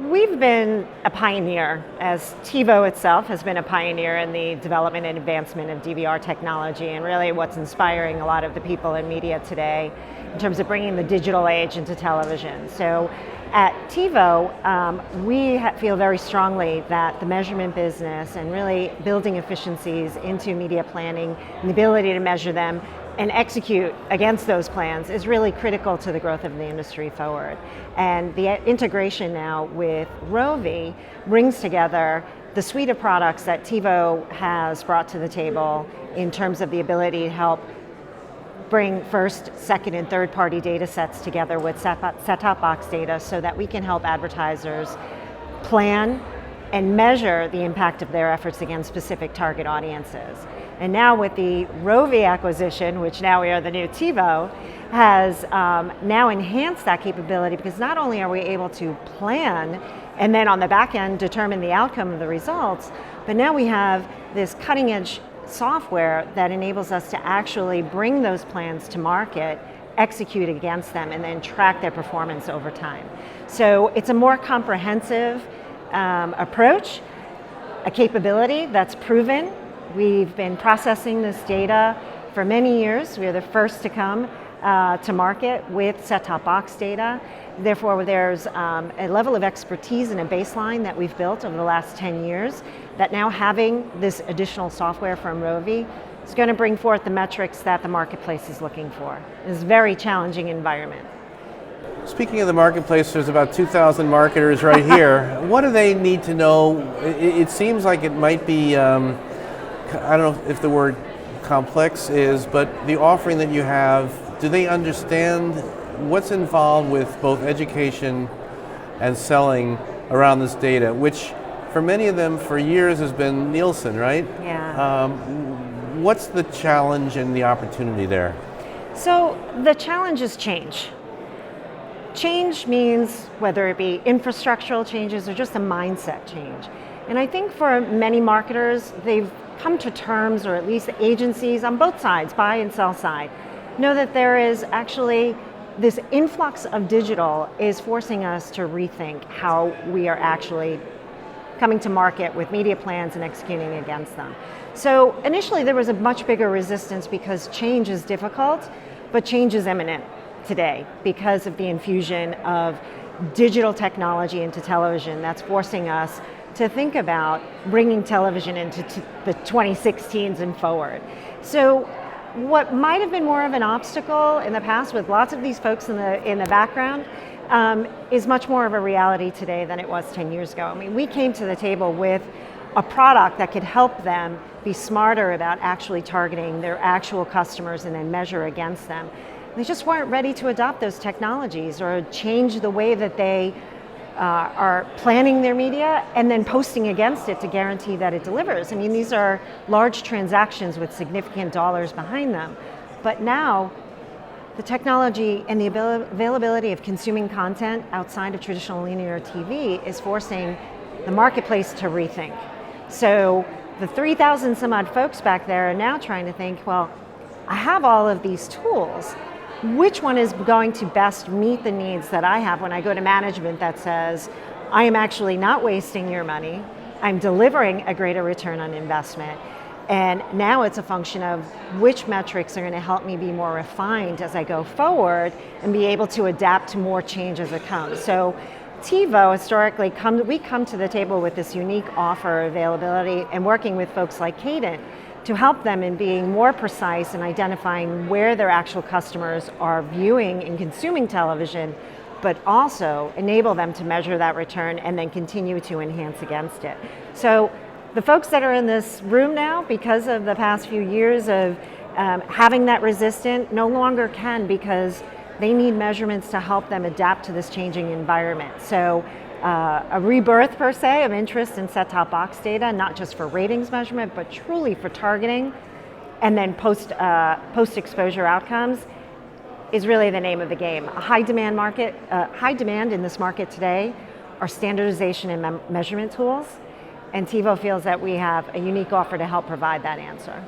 We've been a pioneer, as TiVo itself has been a pioneer in the development and advancement of DVR technology, and really what's inspiring a lot of the people in media today in terms of bringing the digital age into television. So at TiVo, we feel very strongly that the measurement business and really building efficiencies into media planning and the ability to measure them and execute against those plans is really critical to the growth of the industry forward. And the integration now with Rovi brings together the suite of products that TiVo has brought to the table in terms of the ability to help bring first, second, and third-party data sets together with set-top box data so that we can help advertisers plan and measure the impact of their efforts against specific target audiences. And now with the Rovi acquisition, which now we are the new TiVo, has now enhanced that capability, because not only are we able to plan and then on the back end determine the outcome of the results, but now we have this cutting edge software that enables us to actually bring those plans to market, execute against them, and then track their performance over time. So it's a more comprehensive approach, a capability that's proven. We've been processing this data for many years. We are the first to come to market with set-top box data. Therefore, there's a level of expertise and a baseline that we've built over the last 10 years that now having this additional software from Rovi is going to bring forth the metrics that the marketplace is looking for. It's a very challenging environment. Speaking of the marketplace, there's about 2,000 marketers right here. What do they need to know? It seems like it might be, I don't know if the word complex is, but the offering that you have, do they understand what's involved with both education and selling around this data, which for many of them for years has been Nielsen, right? Yeah. What's the challenge and the opportunity there? So the challenge is change. Change means whether it be infrastructural changes or just a mindset change. And I think for many marketers, they've come to terms, or at least agencies on both sides, buy and sell side, know that there is actually this influx of digital is forcing us to rethink how we are actually coming to market with media plans and executing against them. So initially there was a much bigger resistance because change is difficult, but change is imminent today because of the infusion of digital technology into television that's forcing us to think about bringing television into the 2016s and forward. So what might have been more of an obstacle in the past with lots of these folks in the background is much more of a reality today than it was 10 years ago. I mean, we came to the table with a product that could help them be smarter about actually targeting their actual customers and then measure against them. They just weren't ready to adopt those technologies or change the way that they are planning their media and then posting against it to guarantee that it delivers. I mean, these are large transactions with significant dollars behind them. But now, the technology and the availability of consuming content outside of traditional linear TV is forcing the marketplace to rethink. So the 3,000 some odd folks back there are now trying to think, well, I have all of these tools. Which one is going to best meet the needs that I have when I go to management that says, I am actually not wasting your money, I'm delivering a greater return on investment, and now it's a function of which metrics are going to help me be more refined as I go forward and be able to adapt to more change as it comes. So TiVo historically, we come to the table with this unique offer availability and working with folks like Cadent to help them in being more precise in identifying where their actual customers are viewing and consuming television, but also enable them to measure that return and then continue to enhance against it. So the folks that are in this room now, because of the past few years of having that resistance, no longer can, because they need measurements to help them adapt to this changing environment. So a rebirth per se of interest in set-top box data, not just for ratings measurement, but truly for targeting and then post-exposure outcomes is really the name of the game. A high demand market, high demand in this market today are standardization and measurement tools, and TiVo feels that we have a unique offer to help provide that answer.